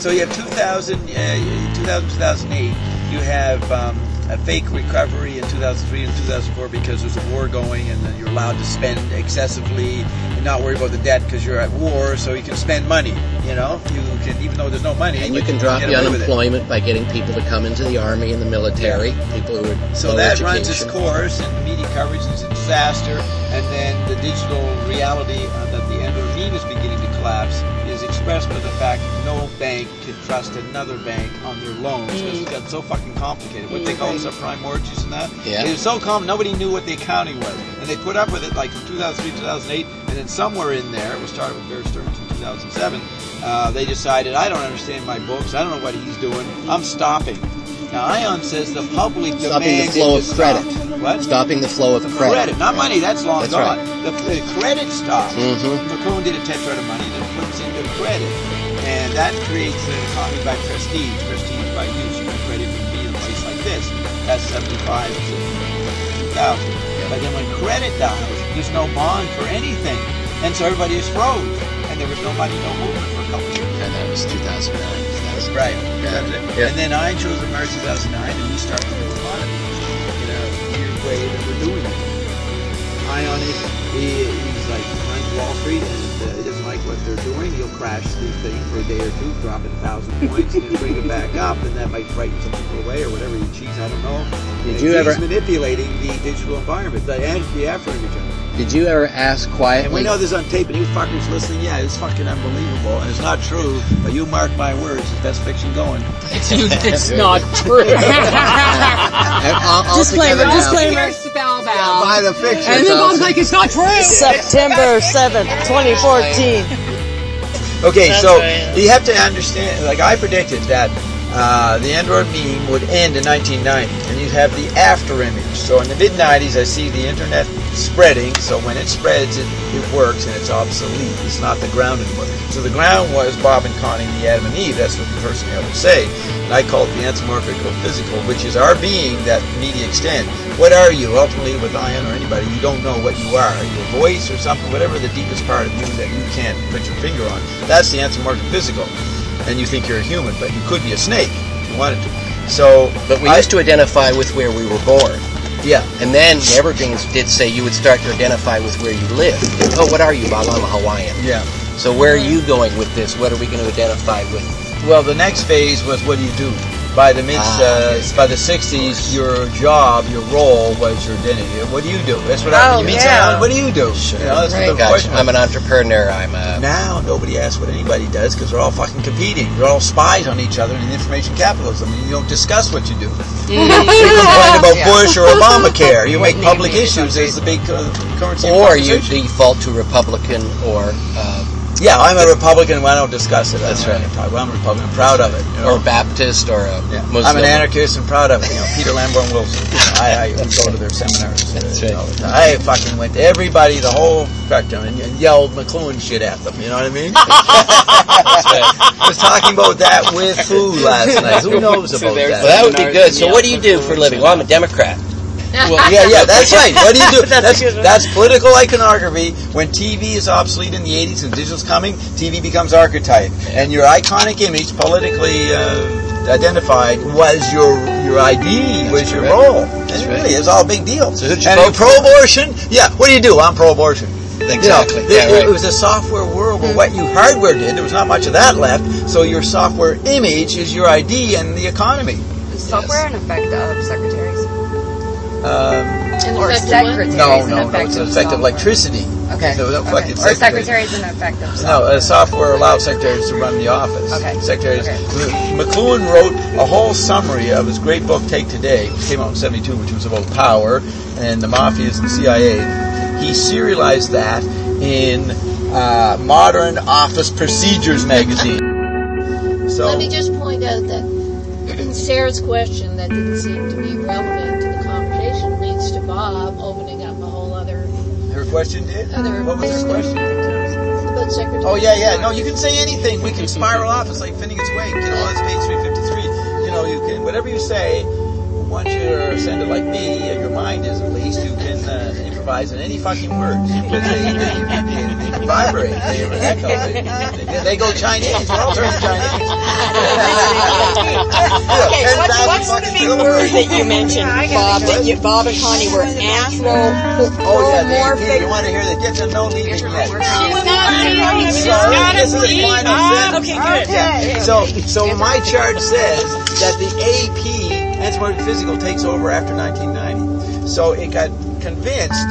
So you have 2008. You have a fake recovery in 2003 and 2004 because there's a war going, and then you're allowed to spend excessively and not worry about the debt because you're at war, so you can spend money. You know, you can, even though there's no money. And you can drop the unemployment by getting people to come into the army and the military. People who are so that runs its course, and the media coverage is a disaster. And then the digital reality that the end of the meme is beginning to collapse is expressed by the fact that no bank can trust another bank on their loans because it's got so fucking complicated. What they call subprime mortgages and that. Yeah. It was so common, nobody knew what the accounting was. And they put up with it like from 2003, 2008, and then somewhere in there, it was started with Bear Stearns in 2007, they decided, I don't understand my books, I don't know what he's doing, I'm stopping. Now, Ion says the public stopping the flow of credit. What? Stopping the flow of credit. Not money, that's long gone. Right. The credit stops. McClone did a tetra of money that puts into credit. And that creates an economy by prestige by use. You can credit can be in a place like this. That's 75 to 2,000. But then when credit dies, there's no bond for anything. And so everybody is froze. And there was no money, no movement for a couple of years. And that was 2009. Right. Yeah. And then I chose in March 2009, and we started the new economy in a weird way that we're doing it. Ion he's like runs Wall Street, and he doesn't like what they're doing. He'll crash the thing for a day or two, drop it 1,000 points, and then bring it back up, and that might frighten some people away or whatever. He cheats, I don't know. He's manipulating the digital environment, the affluent each other. Did you ever ask quietly? And we know this on tape, and you fuckers listening, yeah, it's fucking unbelievable, and it's not true, but you mark my words, it's best fiction going. It's not true. Disclaimer. Bow. By the fiction. And then Bob's like, it's not true. September 7th, 2014. Okay, so you have to understand, like I predicted that the Android meme would end in 1990, and you'd have the after image. So in the mid-90s, I see the internet spreading, so when it spreads, it works, and it's obsolete. It's not the ground anymore. So the ground was Bob and Connie, the Adam and Eve. That's what the person would say. And I call it the Anthropomorphic Physical, which is our being that media extend. What are you? Ultimately, with Ion or anybody, you don't know what you are. Are you a voice or something? Whatever the deepest part of you that you can't put your finger on. That's the Anthropomorphic Physical. And you think you're a human, but you could be a snake if you wanted to. So, but we used to identify with where we were born. Yeah. And then the Evergreens did say you would start to identify with where you live. Oh, what are you, Bob? I'm a Hawaiian. Yeah. So where are you going with this? What are we going to identify with? Well, the next phase was what do you do? By the by the 60s, your job, your role was your identity. What do you do? That's what I mean. You meet someone, what do you do? Sure. You know, that's right. the question. I'm an entrepreneur. Now nobody asks what anybody does because they're all fucking competing. They're all spies on each other in information capitalism. I mean, you don't discuss what you do. You complain about Bush or Obamacare. You make public issues as the big currency. Or you default to Republican or. Yeah, I'm a Republican and I don't discuss it. That's right. I'm a Republican, proud of it. You know? Or Baptist or a Muslim. I'm an anarchist and proud of it. You know, Peter Lamborn Wilson. You know, I go to their seminars. That's right. I fucking went to everybody, the whole spectrum, and yelled McLuhan shit at them. You know what I mean? That's right. I was talking about that with food last night. Who knows about that? Well, that would be good. So what do you do for a living? Well, I'm a Democrat. Well, yeah, that's right. What do you do? That's political iconography. When TV is obsolete in the 80s and digital's coming, TV becomes archetype. And your iconic image, politically identified, was your ID, was your role. It really is all a big deal. So and you're pro-abortion? Yeah, what do? I'm pro-abortion. Exactly. You know, it was a software world where what your hardware did, there was not much of that left. So your software image is your ID and the economy. Is software an effect of secretaries? Or secretaries? No, it's an effect of electricity. Okay. So or secretaries an effect of software? No, software allows secretaries to run the office. Okay. Secretaries. Okay. McLuhan wrote a whole summary of his great book, Take Today, which came out in 1972, which was about power and the mafias and the CIA. He serialized that in Modern Office Procedures magazine. So let me just point out that Sarah's question that didn't seem to be relevant to the conversation leads to Bob opening up a whole other... Her question did? What was her question? About secretary. Oh, yeah. No, you can say anything. We can spiral off. It's like Finnegan's Wake. You know, it's page 353. You know, you can, whatever you say, once you're ascended like me, your mind is at least, you can improvise in any fucking words. Because they vibrate. They echo. They go Chinese. We're all turning Chinese. Okay, what's the big word that you mentioned, Bob? Bob and Connie were anthropomorphic. You want to hear that? Get to know me yet. Okay, good. Yeah. So my chart says that the AP, Anthropomorphic Physical, takes over after 1990. So it got convinced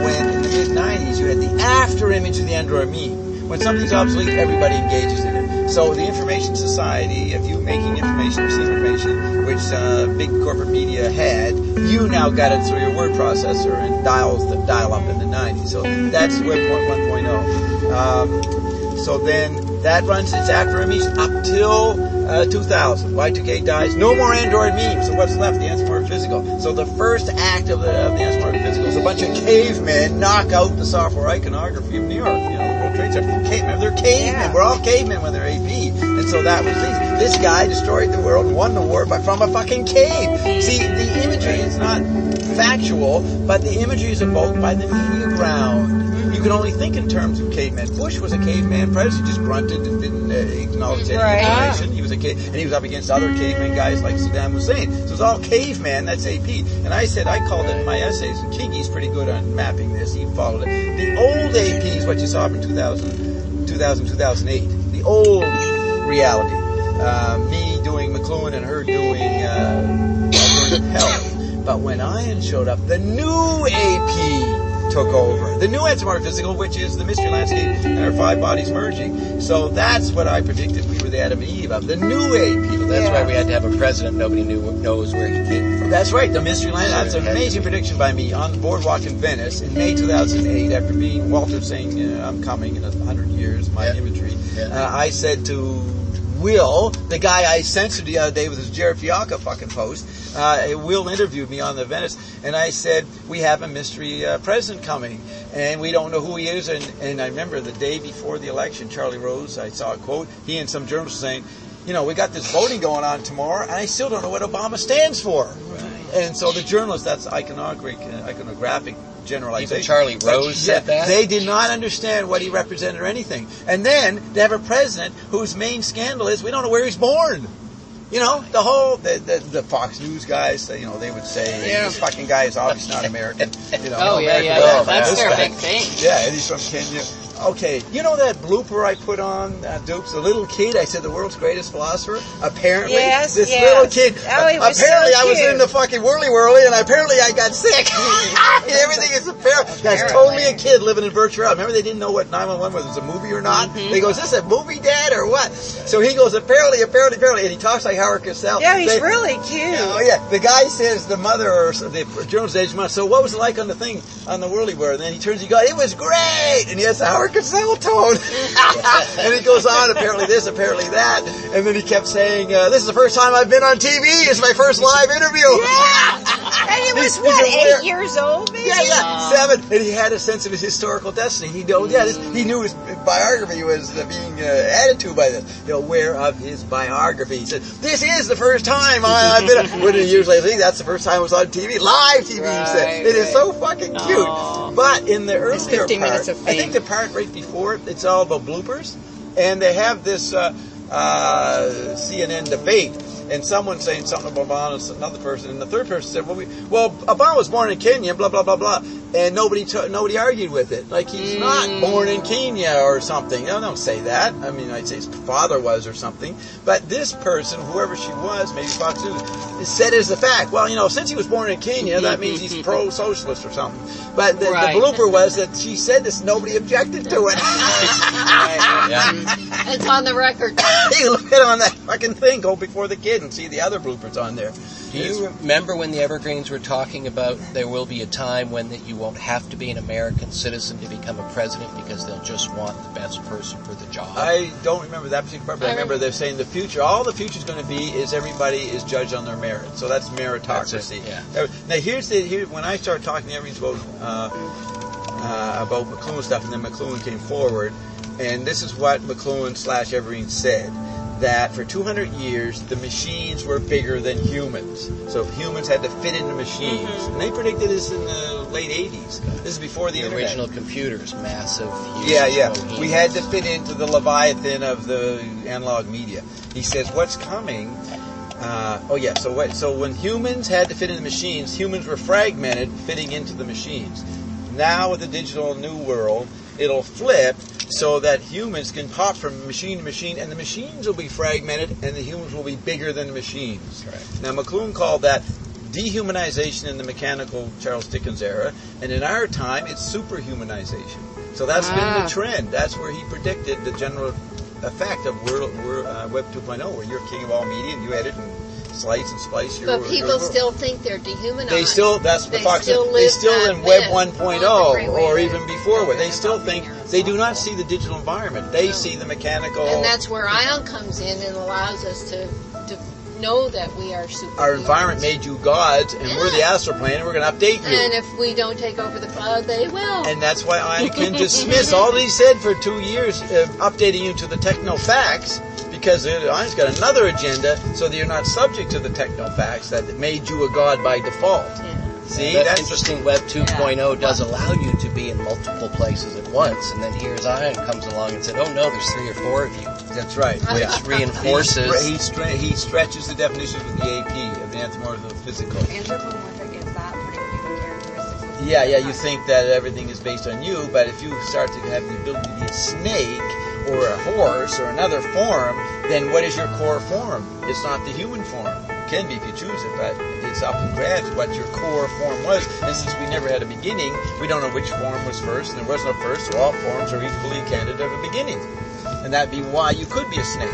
when in the mid-90s you had the after image of the Android meme. When something's obsolete, everybody engages in it. So the Information Society, of you making information, receiving information, which big corporate media had, you now got it through your word processor and dial up in the 90s. So that's Web 1.0. So then that runs its after image up till 2000. Y2K dies. No more Android memes. So what's left? The Anthropomorphic Physical. So the first act of the Anthropomorphic Physical is a bunch of cavemen knock out the software iconography of New York. You know, the World Trade Center. Cavemen. They're cavemen. Yeah. We're all cavemen when they're AP. And so that was this guy destroyed the world and won the war from a fucking cave. See, the imagery is not factual, but the imagery is evoked by the media ground. You can only think in terms of cavemen. Bush was a caveman president. He just grunted and didn't acknowledge any information. He was a and he was up against other caveman guys like Saddam Hussein. So it's all caveman. That's AP. And I called it in my essays, and Kiki's pretty good on mapping this. He followed it. The old AP is what you saw in 2008. The old reality. Me doing McLuhan and her doing Hell. But when Ian showed up, the new AP took over. The new Anthropomorphic Physical, which is the mystery landscape and our five bodies merging. So that's what I predicted we were the Adam and Eve of. The new AP. So that's why we had to have a president nobody knows where he came from. That's right, the mystery landscape. That's an amazing prediction by me on the boardwalk in Venice in May 2008 after being Walter saying, I'm coming in 100 years, my imagery. I said to Will, the guy I censored the other day with his Jared Fialka fucking post, Will interviewed me on the Venice, and I said, we have a mystery president coming, and we don't know who he is. And I remember the day before the election, Charlie Rose, I saw a quote, he and some journalists saying, you know, we got this voting going on tomorrow, and I still don't know what Obama stands for. Right. And so the journalists, that's iconographic generalization. Even Charlie Rose said that? They did not understand what he represented or anything. And then they have a president whose main scandal is we don't know where he's born. You know, the whole, the Fox News guys, you know, they would say, this fucking guy is obviously not American. You know, that's their big thing. Yeah, and he's from Kenya. Okay, you know that blooper I put on, Dukes, the little kid, I said the world's greatest philosopher? Apparently, this little kid, apparently I was in the fucking whirly, and apparently I got sick. Everything is apparent. That's totally a kid living in virtual reality. Remember they didn't know what 911 was, it was a movie or not? They go, is this a movie, Dad, or what? So he goes, apparently, and he talks like Howard Cosell. Yeah, he's really cute. Oh, yeah, the guy says, the mother, or the journalist age mother, so what was it like on the thing, on the whirly world? And then he turns, he goes, it was great! And he has a Howard Cosell tone. And he goes on, apparently this, apparently that. And then he kept saying, this is the first time I've been on TV. It's my first live interview. Yeah. And he was, 8 years old, maybe? Yeah, 7. And he had a sense of his historical destiny. He knew, he knew his biography was being added to by this. Aware of his biography. He said, this is the first time I've been on. What years later, I think that's the first time I was on TV. Live TV, he said. It is so fucking cute. But in the earlier part, I think the part right before it, it's all about bloopers. And they have this CNN debate. And someone saying something about Obama, another person, and the third person said, well, Obama was born in Kenya, blah, blah, blah, blah. And nobody argued with it. Like, he's not born in Kenya or something. No, don't say that. I mean, I'd say his father was or something. But this person, whoever she was, maybe Fox News, said as a fact, well, since he was born in Kenya, that means he's pro-socialist or something. But the blooper was that she said this, nobody objected to it. It's on the record. You look at it on that fucking thing, go before the kid and see the other bloopers on there. Do you remember when the Evergreens were talking about there will be a time when that you won't have to be an American citizen to become a president because they'll just want the best person for the job? I don't remember that particular part, but I remember they're saying the future, all the future's going to be is everybody is judged on their merit. So that's meritocracy. Now here's when I started talking to Evergreens about McLuhan stuff, and then McLuhan came forward, and this is what McLuhan / Evergreen said. that for 200 years the machines were bigger than humans. So humans had to fit into machines. And they predicted this in the late 80s. This is before the internet. Original computers, massive. Yeah. We had to fit into the Leviathan of the analog media. He says, what's coming... So when humans had to fit into machines, humans were fragmented, fitting into the machines. Now with the digital new world, it'll flip so that humans can hop from machine to machine, and the machines will be fragmented, and the humans will be bigger than the machines. Right. Now McLuhan called that dehumanization in the mechanical Charles Dickens era, and in our time, it's superhumanization. So that's been the trend. That's where he predicted the general effect of Web 2.0, where you're king of all media, and you edit and slice and splice your... But people still think they're dehumanized. They still, that's what Fox said. They still in Web 1.0 or even before Web. They still think, they do not see the digital environment. They see the mechanical... And that's where ION comes in and allows us to know that we are super. Our environment made you gods, and we're the astral plane, and we're going to update you. And if we don't take over the cloud, they will. And that's why I can dismiss all that he said for 2 years, updating you to the techno-facts, because Einstein's got another agenda, so that you're not subject to the techno-facts that made you a god by default. Yeah. See, that's interesting. Web 2.0 does allow you to be in multiple places at once, and then here's Ion comes along and said, "Oh no, there's 3 or 4 of you." That's right. Which reinforces. He stretches the definition with the AP of the Anthropomorphic Physical. Anthropomorphic is that putting human characteristics. Yeah. You think that everything is based on you, but if you start to have the ability to be a snake or a horse or another form, then what is your core form? It's not the human form. It can be if you choose it, but it's up and grabs what your core form was. And since we never had a beginning, we don't know which form was first, and there was no first, so all forms are equally candidate of a beginning. And that'd be why you could be a snake.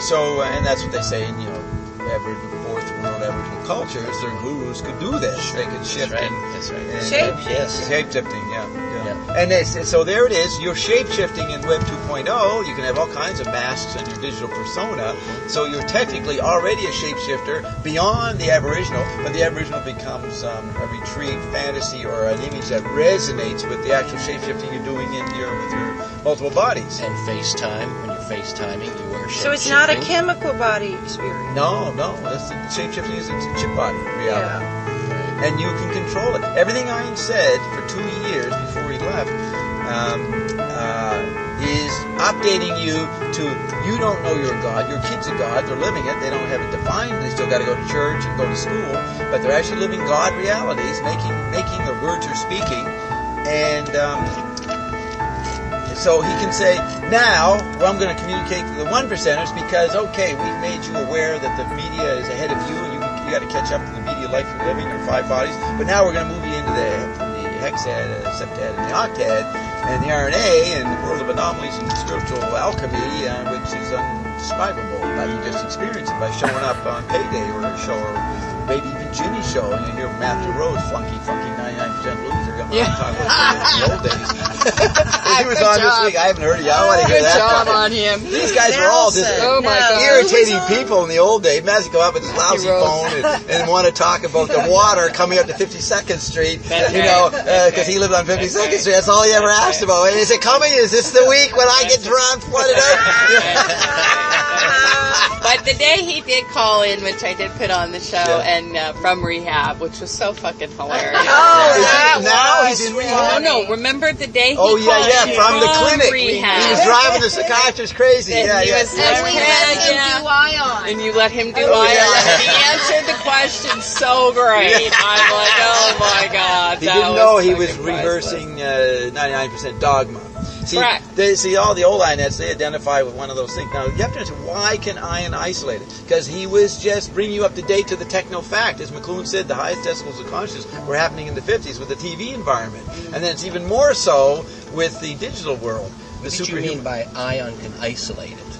So, and that's what they say in, fourth world Aboriginal cultures, their gurus could do this. They could shift shape-shifting, yeah. And so there it is. You're shape-shifting in Web 2.0. You can have all kinds of masks on your digital persona. So you're technically already a shapeshifter beyond the Aboriginal, but the Aboriginal becomes a retreat fantasy or an image that resonates with the actual shapeshifting you're doing with your multiple bodies. And FaceTime, when you're FaceTiming, you are shapeshifting. So it's not a chemical body experience. No. Shapeshifting is a chip body reality. Yeah. And you can control it. Everything Ian said for 2 years before he left is updating you to, you don't know you're a god, your kid's a god, they're living it, they don't have it defined, they still got to go to church and go to school, but they're actually living God realities, making the words you're speaking, and so he can say, now, I'm going to communicate to the 1%ers because, okay, we've made you aware that the media is ahead of you, and you got to catch up to the media life you're living, your 5 bodies, but now we're going to move you into the hexad, septad, and the octad, and the RNA, and the world of anomalies and spiritual alchemy, which is undescribable, but you just experience it by showing up on Payday or a show, or maybe even Jimmy's show, and you hear Matthew Rose, funky 99% loser, got my time in the old days. He was on this week. I haven't heard it yet. I want to hear that. Good job on him. These guys were all just irritating people in the old days. Matthew come up with his lousy phone and want to talk about the water coming up to 52nd Street, because he lived on 52nd Street. That's all he ever asked about. And is it coming? Is this the week when I get drowned, flooded out? But the day he did call in, which I did put on the show, and from rehab, which was so fucking hilarious. Now he's in rehab. No, remember the day he called in from the clinic. Rehab. He was driving the psychiatrist crazy. And we let him do ION. And you let him do ION. And he answered the question so great. I'm like, oh my God. He didn't know he was rehearsing 99% dogma. See, all the old IONettes, they identify with one of those things. Now, you have to understand, why can ION isolate it? Because he was just bringing you up to date to the techno-fact. As McLuhan said, the highest decibels of consciousness were happening in the 50s with the TV environment. And then it's even more so with the digital world. What do you mean by ION can isolate it?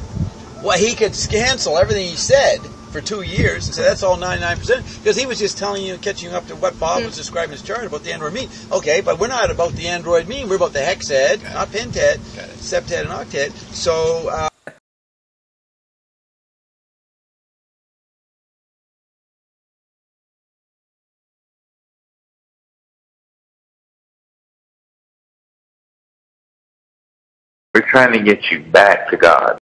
Well, he could cancel everything he said for 2 years and say that's all 99%, because he was just telling you, catching you up to what Bob was describing his chart about the android mean. Okay, but we're not about the android mean, we're about the hexad, not pentad, septad, and octad. So we're trying to get you back to God.